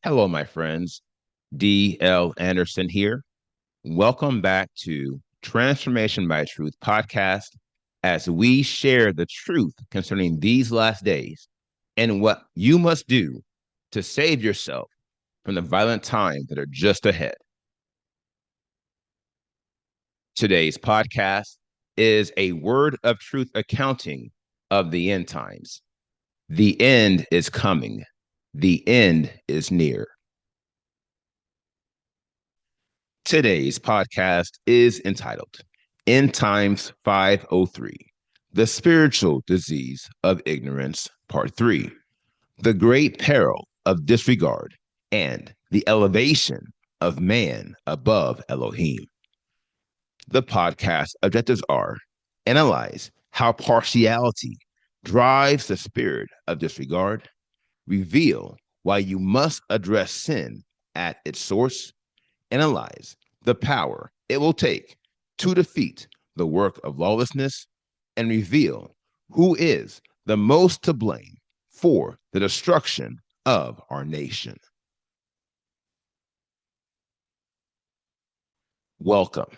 Hello, my friends. D.L. Anderson here. Welcome back to Transformation by Truth podcast as we share the truth concerning these last days and what you must do to save yourself from the violent times that are just ahead. Today's podcast is a word of truth accounting of the end times. The end is coming. The end is near. Today's podcast is entitled End Times 503, The Spiritual Disease of Ignorance, Part 3, The Great Peril of Disregard, and the Elevation of Man Above Elohim. The podcast objectives are analyze how partiality drives the spirit of disregard, reveal why you must address sin at its source, analyze the power it will take to defeat the work of lawlessness, and reveal who is the most to blame for the destruction of our nation. Welcome.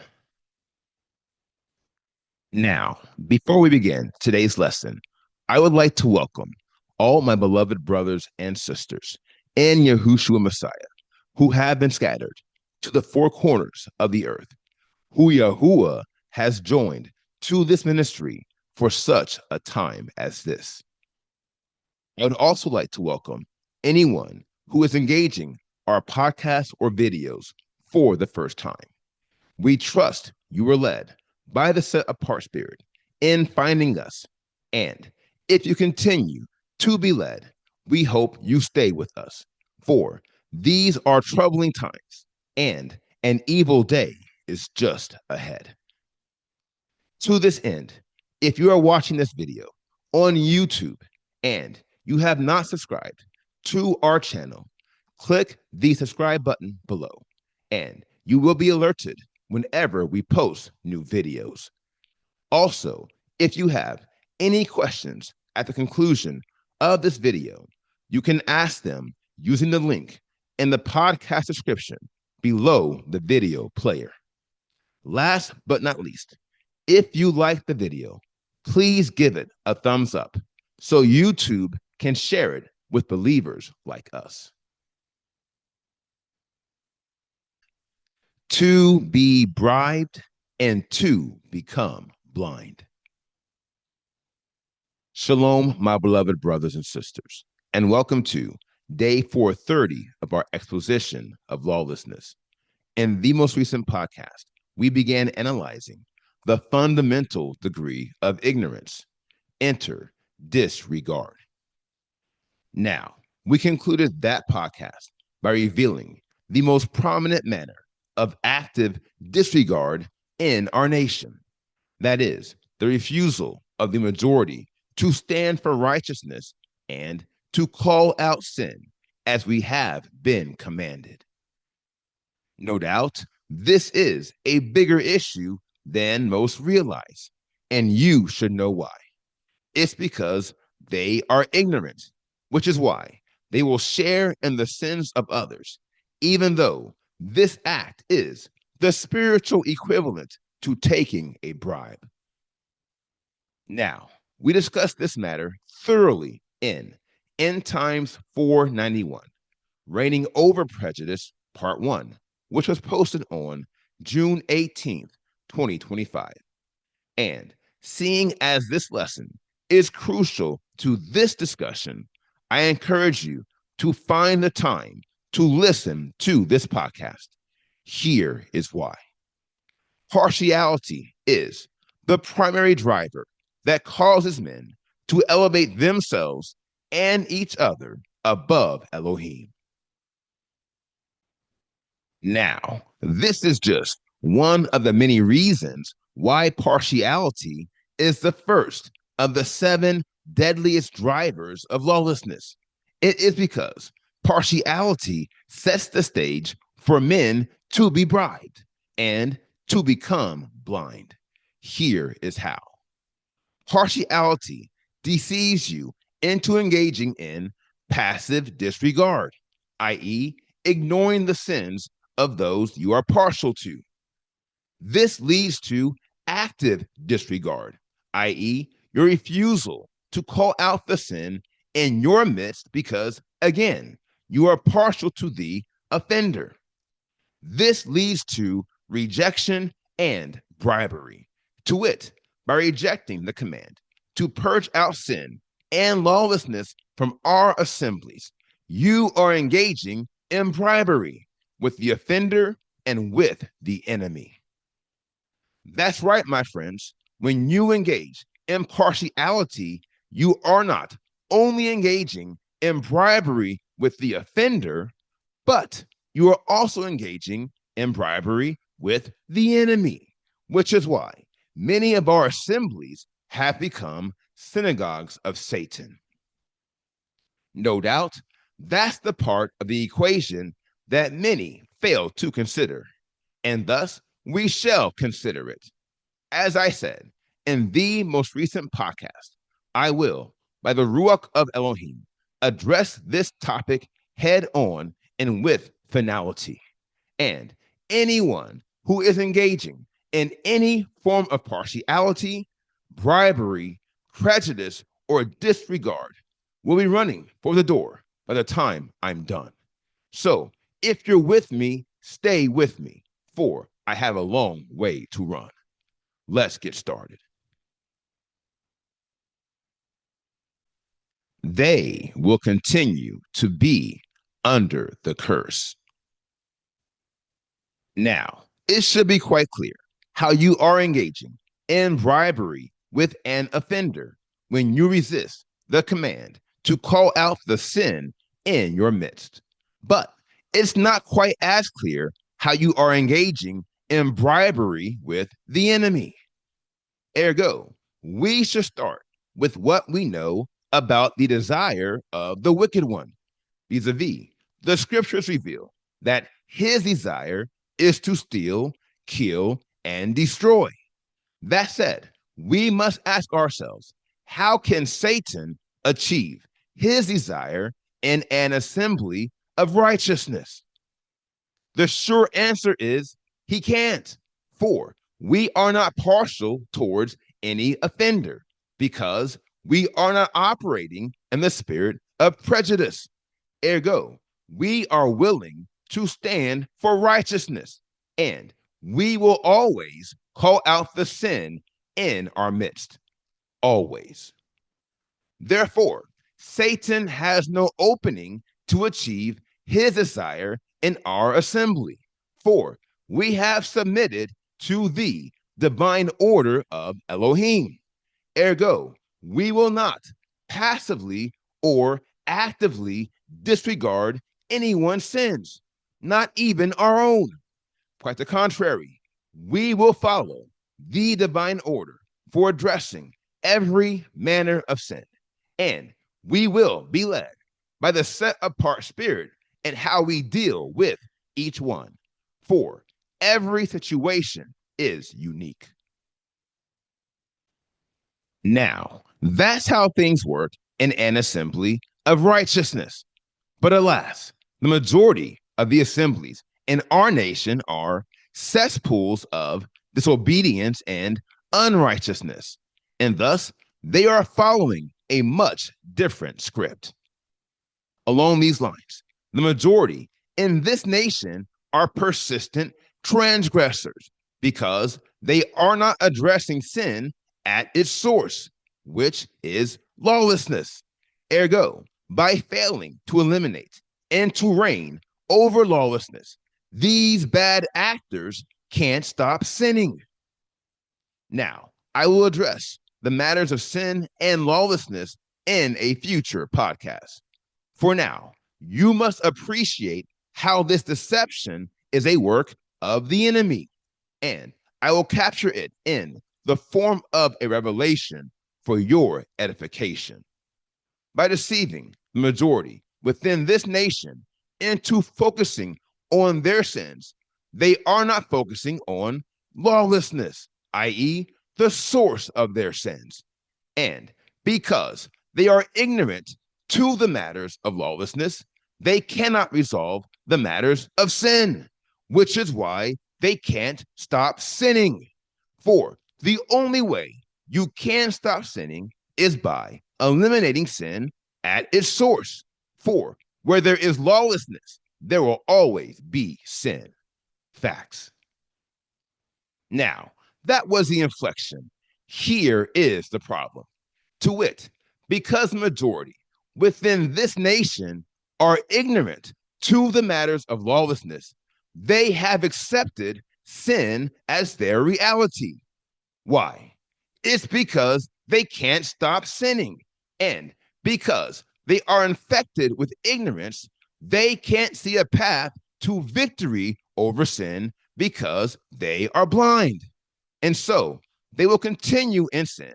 Now, before we begin today's lesson, I would like to welcome all my beloved brothers and sisters in Yahushua Messiah who have been scattered to the four corners of the earth, who Yahuwah has joined to this ministry for such a time as this. I would also like to welcome anyone who is engaging our podcast or videos for the first time. We trust you were led by the set apart spirit in finding us. And if you continue to be led, we hope you stay with us, for these are troubling times and an evil day is just ahead. To this end, if you are watching this video on YouTube and you have not subscribed to our channel, click the subscribe button below and you will be alerted whenever we post new videos. Also, if you have any questions at the conclusion of this video, you can ask them using the link in the podcast description below the video player. Last but not least, if you like the video, please give it a thumbs up so YouTube can share it with believers like us. To be bribed and to become blind. Shalom, my beloved brothers and sisters, and welcome to day 430 of our exposition of lawlessness. In the most recent podcast, we began analyzing the fundamental degree of ignorance. Enter disregard. Now, we concluded that podcast by revealing the most prominent manner of active disregard in our nation. That is, the refusal of the majority to stand for righteousness and to call out sin as we have been commanded. No doubt, this is a bigger issue than most realize, and you should know why. It's because they are ignorant, which is why they will share in the sins of others, even though this act is the spiritual equivalent to taking a bribe. Now, we discussed this matter thoroughly in End Times 491, Reigning Over Prejudice, Part 1, which was posted on June 18th, 2025. And seeing as this lesson is crucial to this discussion, I encourage you to find the time to listen to this podcast. Here is why. Partiality is the primary driver that causes men to elevate themselves and each other above Elohim. Now, this is just one of the many reasons why partiality is the first of the 7 deadliest drivers of lawlessness. It is because partiality sets the stage for men to be bribed and to become blind. Here is how. Partiality deceives you into engaging in passive disregard. i.e., ignoring the sins of those you are partial to. This leads to active disregard, i.e., your refusal to call out the sin in your midst because, again, you are partial to the offender. This leads to rejection and bribery, to wit, by rejecting the command to purge out sin and lawlessness from our assemblies. You are engaging in bribery with the offender and with the enemy. That's right, my friends. When you engage in partiality, you are not only engaging in bribery with the offender, but you are also engaging in bribery with the enemy, which is why many of our assemblies have become synagogues of Satan. No doubt, that's the part of the equation that many fail to consider, and thus we shall consider it. As I said in the most recent podcast, I will, by the Ruach of Elohim, address this topic head on and with finality. And anyone who is engaging in any form of partiality, bribery, prejudice, or disregard will be running for the door by the time I'm done. So if you're with me, stay with me, for I have a long way to run. Let's get started. They will continue to be under the curse. Now, it should be quite clear how you are engaging in bribery with an offender when you resist the command to call out the sin in your midst. But it's not quite as clear how you are engaging in bribery with the enemy. Ergo, we should start with what we know about the desire of the wicked one. Vis-a-vis, the scriptures reveal that his desire is to steal, kill, and destroy. That said, we must ask ourselves, how can Satan achieve his desire in an assembly of righteousness? The sure answer is he can't, for we are not partial towards any offender because we are not operating in the spirit of prejudice. Ergo, we are willing to stand for righteousness, and we will always call out the sin in our midst. Always. Therefore, Satan has no opening to achieve his desire in our assembly, for we have submitted to the divine order of Elohim. Ergo, we will not passively or actively disregard anyone's sins, not even our own. Quite the contrary, we will follow the divine order for addressing every manner of sin, and we will be led by the set apart spirit and how we deal with each one, for every situation is unique. Now, that's how things work in an assembly of righteousness. But alas, the majority of the assemblies in our nation are cesspools of disobedience and unrighteousness, and thus they are following a much different script. Along these lines, the majority in this nation are persistent transgressors because they are not addressing sin at its source, which is lawlessness. Ergo, by failing to eliminate and to reign over lawlessness, these bad actors can't stop sinning. Now, I will address the matters of sin and lawlessness in a future podcast. For now, you must appreciate how this deception is a work of the enemy, and I will capture it in the form of a revelation for your edification. By deceiving the majority within this nation into focusing on their sins, they are not focusing on lawlessness, i.e., the source of their sins. And because they are ignorant to the matters of lawlessness, they cannot resolve the matters of sin, which is why they can't stop sinning. For the only way you can stop sinning is by eliminating sin at its source. For where there is lawlessness, there will always be sin. Facts. Now, that was the inflection. Here is the problem. To wit, because majority within this nation are ignorant to the matters of lawlessness, they have accepted sin as their reality. Why? It's because they can't stop sinning. And because they are infected with ignorance, they can't see a path to victory over sin because they are blind. And so they will continue in sin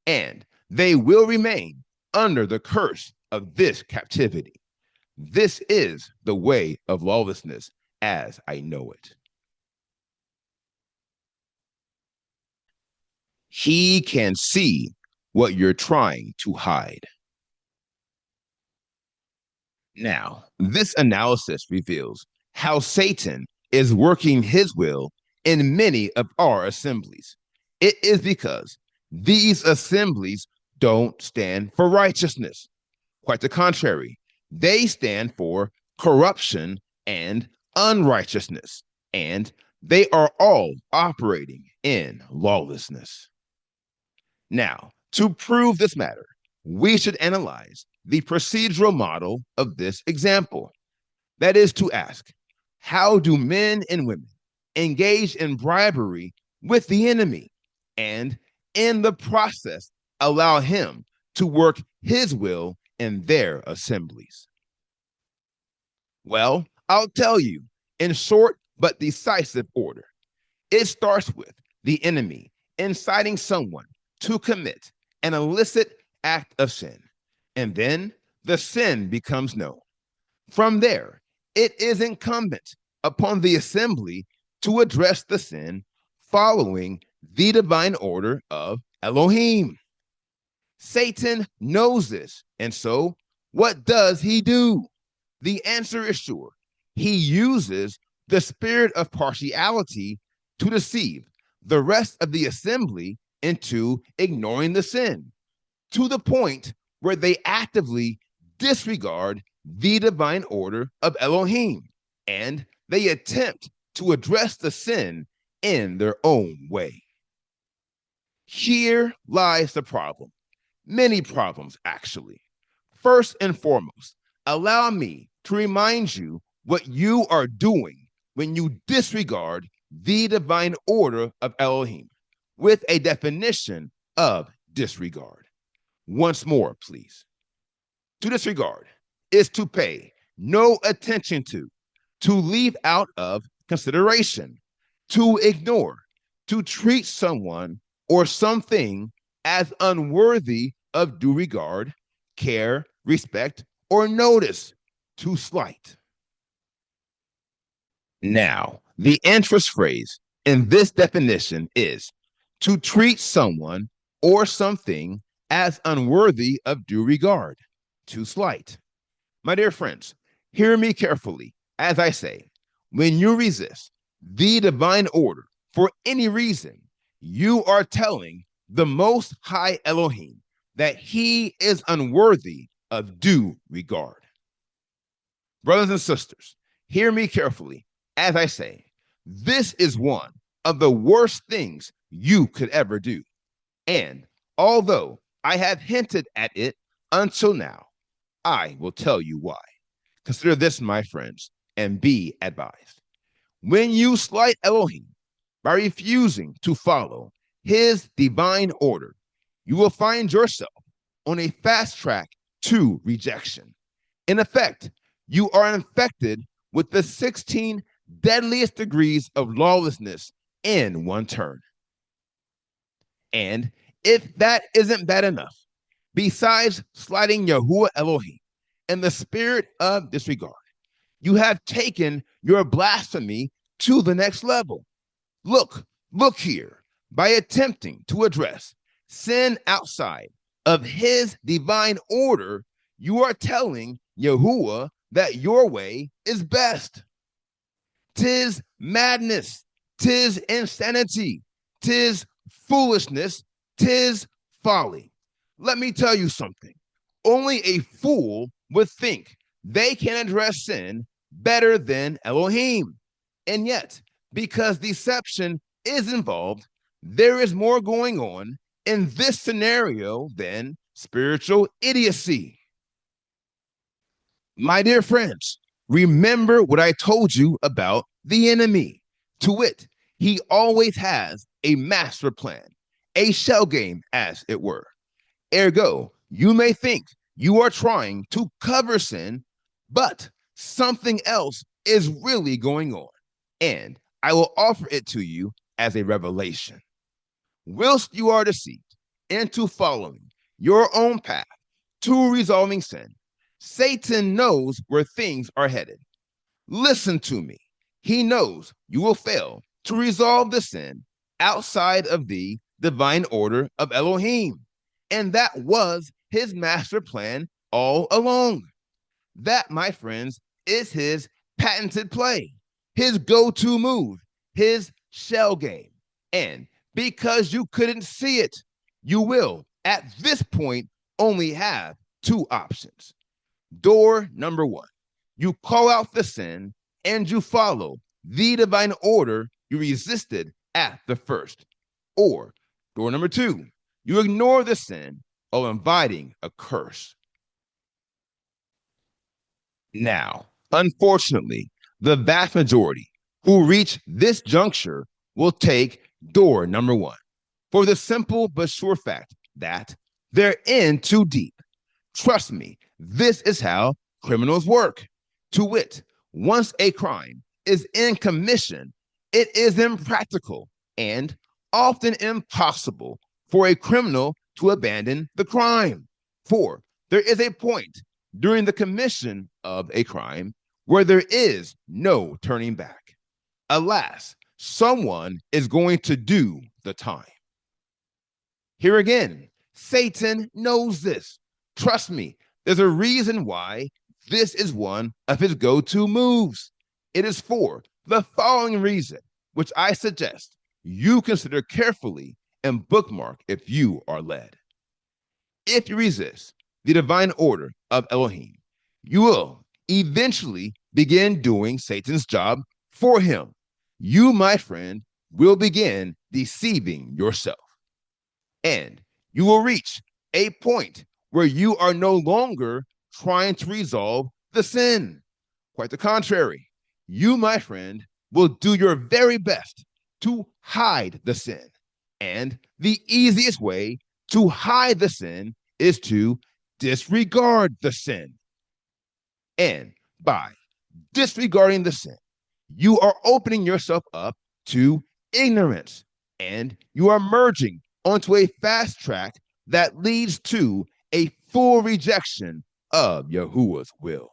and they will remain under the curse of this captivity. This is the way of lawlessness as I know it. He can see what you're trying to hide. Now, this analysis reveals how Satan is working his will in many of our assemblies. It is because these assemblies don't stand for righteousness. Quite the contrary, they stand for corruption and unrighteousness, and they are all operating in lawlessness. Now, to prove this matter, we should analyze the procedural model of this example. That is to ask, how do men and women engage in bribery with the enemy and in the process allow him to work his will in their assemblies? Well, I'll tell you in short but decisive order. It starts with the enemy inciting someone to commit an illicit act of sin, and then the sin becomes known. From there, it is incumbent upon the assembly to address the sin following the divine order of Elohim. Satan knows this, and so what does he do? The answer is sure. He uses the spirit of partiality to deceive the rest of the assembly into ignoring the sin, to the point where they actively disregard the divine order of Elohim and they attempt to address the sin in their own way. Here lies the problem. Many problems, actually. First and foremost, allow me to remind you what you are doing when you disregard the divine order of Elohim with a definition of disregard. Once more, please. To disregard is to pay no attention to leave out of consideration, to ignore, to treat someone or something as unworthy of due regard, care, respect, or notice, to slight. Now, the interest phrase in this definition is to treat someone or something as unworthy of due regard, to slight. My dear friends, hear me carefully as I say, when you resist the divine order for any reason, you are telling the Most High Elohim that he is unworthy of due regard. Brothers and sisters, hear me carefully as I say, this is one of the worst things you could ever do. And although I have hinted at it until now, I will tell you why. Consider this, my friends, and be advised. When you slight Elohim by refusing to follow his divine order, you will find yourself on a fast track to rejection. In effect, you are infected with the 16 deadliest degrees of lawlessness in one turn. And if that isn't bad enough, besides slighting Yahuwah Elohim and the spirit of disregard, you have taken your blasphemy to the next level. Look here. By attempting to address sin outside of his divine order, you are telling Yahuwah that your way is best. Tis madness, tis insanity, tis foolishness, tis folly. Let me tell you something. Only a fool would think they can address sin better than Elohim. And yet, because deception is involved, there is more going on in this scenario than spiritual idiocy. My dear friends, remember what I told you about the enemy. To wit, he always has a master plan, a shell game, as it were. Ergo, you may think you are trying to cover sin, but something else is really going on. And I will offer it to you as a revelation. Whilst you are deceived into following your own path to resolving sin, Satan knows where things are headed. Listen to me. He knows you will fail to resolve the sin outside of the divine order of Elohim. And that was his master plan all along. That, my friends, is his patented play, his go to move, his shell game. And because you couldn't see it, you will, at this point, only have two options. Door number one, you call out the sin and you follow the divine order you resisted at the first. Or door number two, you ignore the sin of inviting a curse. Now, unfortunately, the vast majority who reach this juncture will take door number one for the simple but sure fact that they're in too deep. Trust me, this is how criminals work. To wit, once a crime is in commission, it is impractical and often impossible for a criminal to abandon the crime. For there is a point during the commission of a crime where there is no turning back. Alas, someone is going to do the time. Here again, Satan knows this. Trust me, there's a reason why this is one of his go to moves. It is for the following reason, which I suggest you consider carefully and bookmark if you are led. If you resist the divine order of Elohim, you will eventually begin doing Satan's job for him. You, my friend, will begin deceiving yourself. And you will reach a point where you are no longer trying to resolve the sin. Quite the contrary. You, my friend, will do your very best to hide the sin. And the easiest way to hide the sin is to disregard the sin. And by disregarding the sin, you are opening yourself up to ignorance, and you are merging onto a fast track that leads to a full rejection of Yahuwah's will.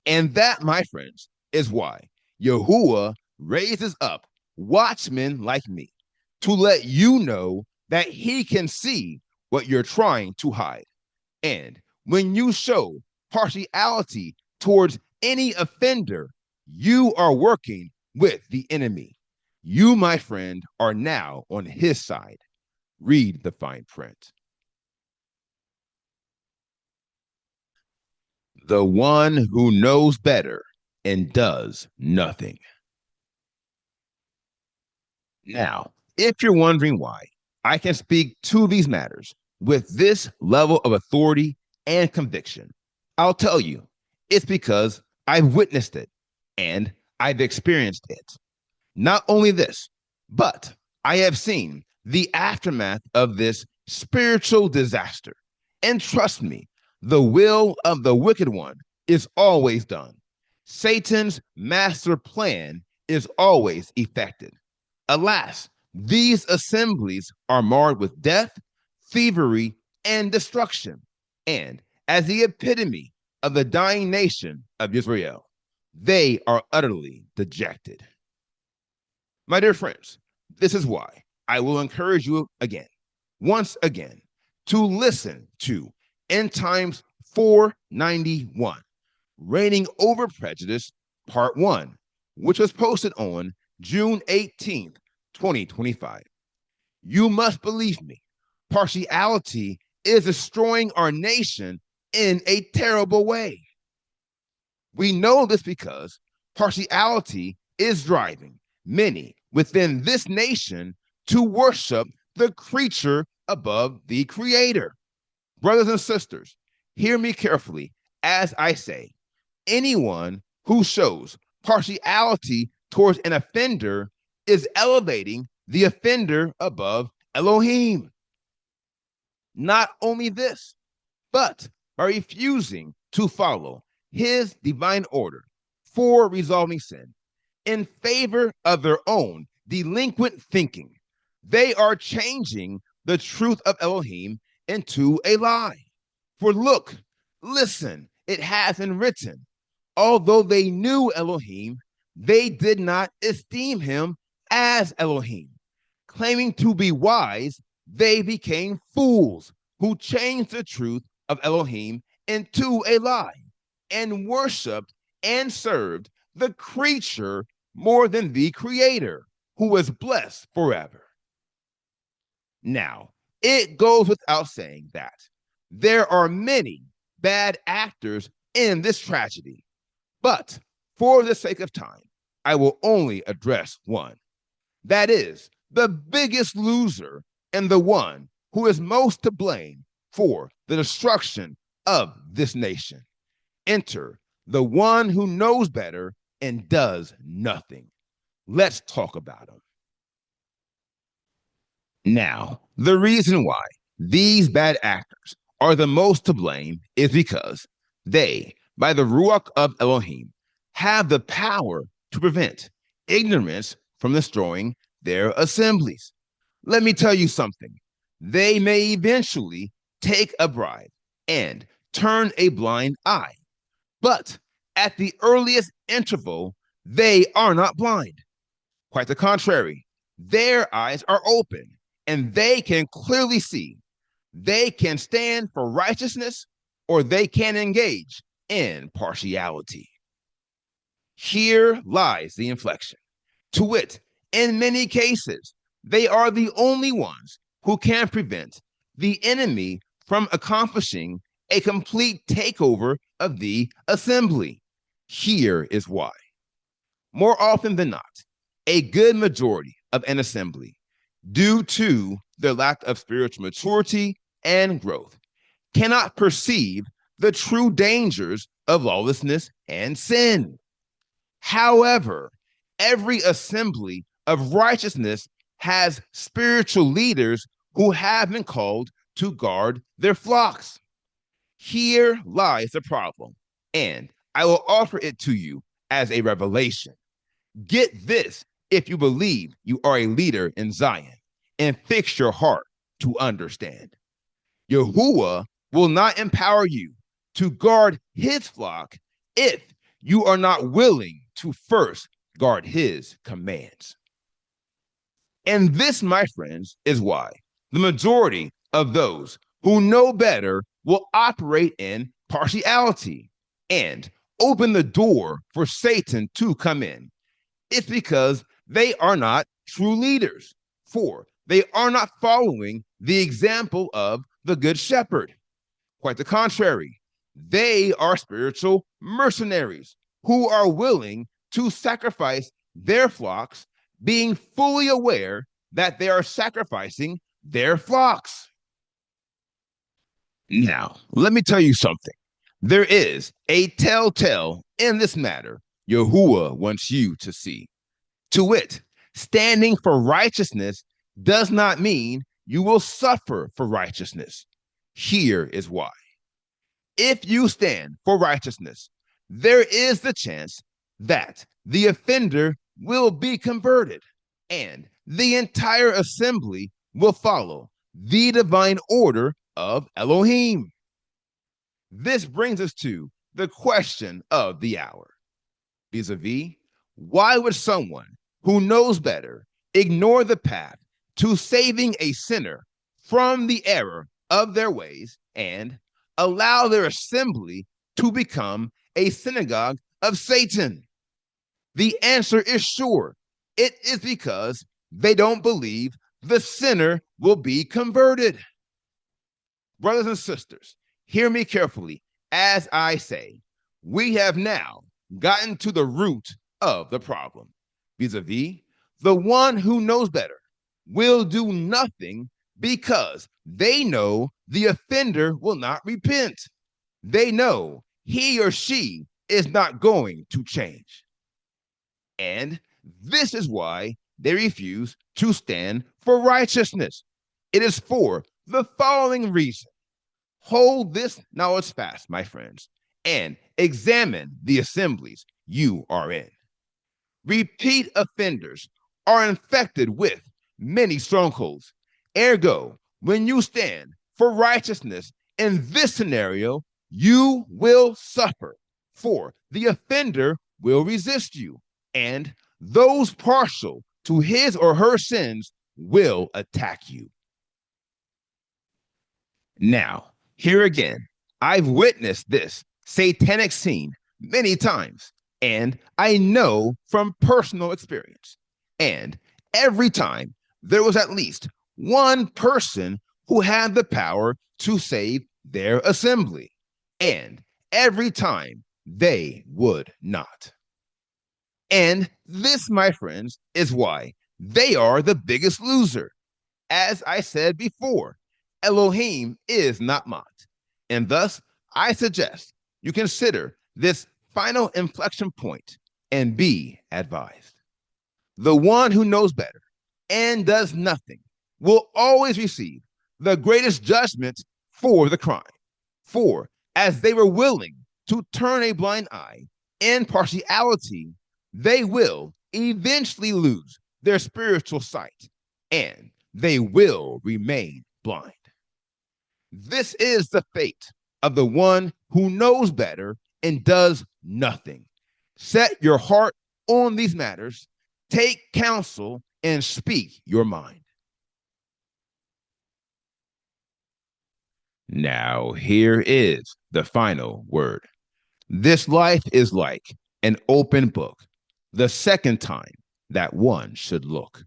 And that, my friends, is why Yahuwah raises up watchmen like me to let you know that he can see what you're trying to hide. And when you show partiality towards any offender, you are working with the enemy. You, my friend, are now on his side. Read the fine print. The one who knows better and does nothing. Now, if you're wondering why I can speak to these matters with this level of authority and conviction, I'll tell you, it's because I've witnessed it and I've experienced it. Not only this, but I have seen the aftermath of this spiritual disaster. And trust me, the will of the wicked one is always done. Satan's master plan is always effected. Alas, these assemblies are marred with death, thievery, and destruction. And as the epitome of the dying nation of Israel, they are utterly dejected. My dear friends, this is why I will encourage you again, once again, to listen to End Times 491, Reigning Over Prejudice, Part 1, which was posted on June 18th, 2025. You must believe me, partiality is destroying our nation in a terrible way. We know this because partiality is driving many within this nation to worship the creature above the creator. Brothers and sisters, hear me carefully as I say, anyone who shows partiality towards an offender is elevating the offender above Elohim. Not only this, but by refusing to follow his divine order for resolving sin in favor of their own delinquent thinking, they are changing the truth of Elohim into a lie. For look, listen, it has been written, although they knew Elohim, they did not esteem him as Elohim. Claiming to be wise, they became fools who changed the truth of Elohim into a lie and worshiped and served the creature more than the creator, who was blessed forever. Now, it goes without saying that there are many bad actors in this tragedy, but for the sake of time, I will only address one. That is the biggest loser and the one who is most to blame for the destruction of this nation. Enter the one who knows better and does nothing. Let's talk about him. Now, the reason why these bad actors are the most to blame is because they, by the Ruach of Elohim, have the power to prevent ignorance from destroying their assemblies. Let me tell you something. They may eventually take a bribe and turn a blind eye, but at the earliest interval, they are not blind. Quite the contrary, their eyes are open and they can clearly see. They can stand for righteousness or they can engage in partiality. Here lies the inflection. To wit, in many cases, they are the only ones who can prevent the enemy from accomplishing a complete takeover of the assembly. Here is why. More often than not, a good majority of an assembly, due to their lack of spiritual maturity and growth, cannot perceive the true dangers of lawlessness and sin. However, every assembly of righteousness has spiritual leaders who have been called to guard their flocks. Here lies the problem, and I will offer it to you as a revelation. Get this if you believe you are a leader in Zion, and fix your heart to understand. Yahuwah will not empower you to guard his flock if you are not willing to first guard his commands. And this, my friends, is why the majority of those who know better will operate in partiality and open the door for Satan to come in. It's because they are not true leaders, for they are not following the example of the Good Shepherd. Quite the contrary, they are spiritual mercenaries who are willing to sacrifice their flocks, being fully aware that they are sacrificing their flocks. Now, let me tell you something. There is a telltale in this matter Yahuwah wants you to see. To wit, standing for righteousness does not mean you will suffer for righteousness. Here is why. If you stand for righteousness, there is the chance that the offender will be converted and the entire assembly will follow the divine order of Elohim. This brings us to the question of the hour. Vis-a-vis, why would someone who knows better ignore the path to saving a sinner from the error of their ways and allow their assembly to become a synagogue of Satan? The answer is sure. It is because they don't believe the sinner will be converted. Brothers and sisters, hear me carefully as I say, we have now gotten to the root of the problem. Vis-a-vis, the one who knows better will do nothing because they know the offender will not repent. They know he or she is not going to change. And this is why they refuse to stand for righteousness. It is for the following reason. Hold this knowledge fast, my friends, and examine the assemblies you are in. Repeat offenders are infected with many strongholds. Ergo, when you stand for righteousness in this scenario, you will suffer, for the offender will resist you, and those partial to his or her sins will attack you. Now, here again, I've witnessed this satanic scene many times, and I know from personal experience. And every time there was at least one person who had the power to save their assembly, and every time they would not. And this, my friends, is why they are the biggest loser. As I said before, Elohim is not mocked. And thus, I suggest you consider this final inflection point and be advised. The one who knows better and does nothing will always receive the greatest judgment for the crime. For as they were willing to turn a blind eye in partiality, they will eventually lose their spiritual sight and they will remain blind. This is the fate of the one who knows better and does nothing. Set your heart on these matters, take counsel, and speak your mind. Now, here is the final word. This life is like an open book, the second time that one should look.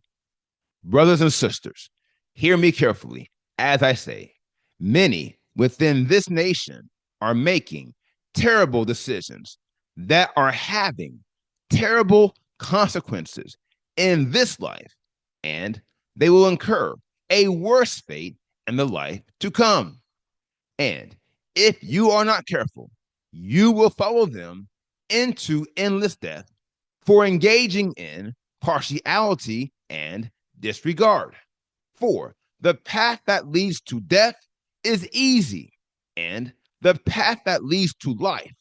Brothers and sisters, hear me carefully as I say, many within this nation are making terrible decisions that are having terrible consequences in this life, and they will incur a worse fate in the life to come. And if you are not careful, you will follow them into endless death for engaging in partiality and disregard. For the path that leads to death is easy, and the path that leads to life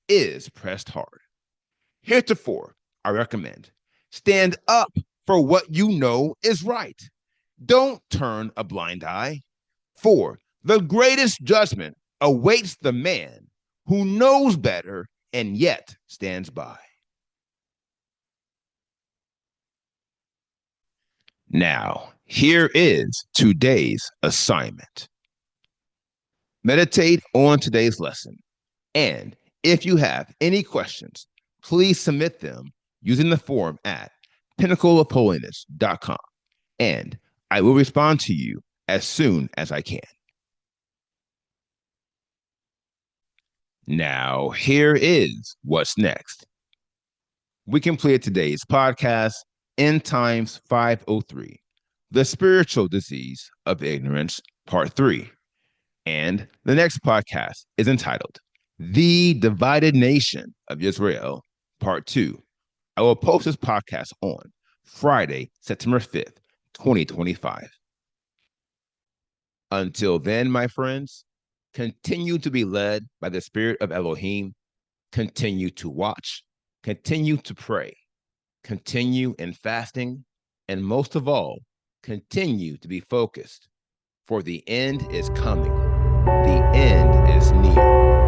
is pressed hard. Heretofore, I recommend stand up for what you know is right. Don't turn a blind eye, for the greatest judgment awaits the man who knows better and yet stands by. Now, here is today's assignment. Meditate on today's lesson. And if you have any questions, please submit them using the form at pinnacleofholiness.com. And I will respond to you as soon as I can. Now, here is what's next. We completed today's podcast, End Times 503, The Spiritual Disease of Ignorance, Part 3. And the next podcast is entitled, The Divided Nation of Israel, Part 2. I will post this podcast on Friday, September 5th, 2025. Until then, my friends, continue to be led by the Spirit of Elohim. Continue to watch. Continue to pray. Continue in fasting. And most of all, continue to be focused. For the end is coming. The end is near.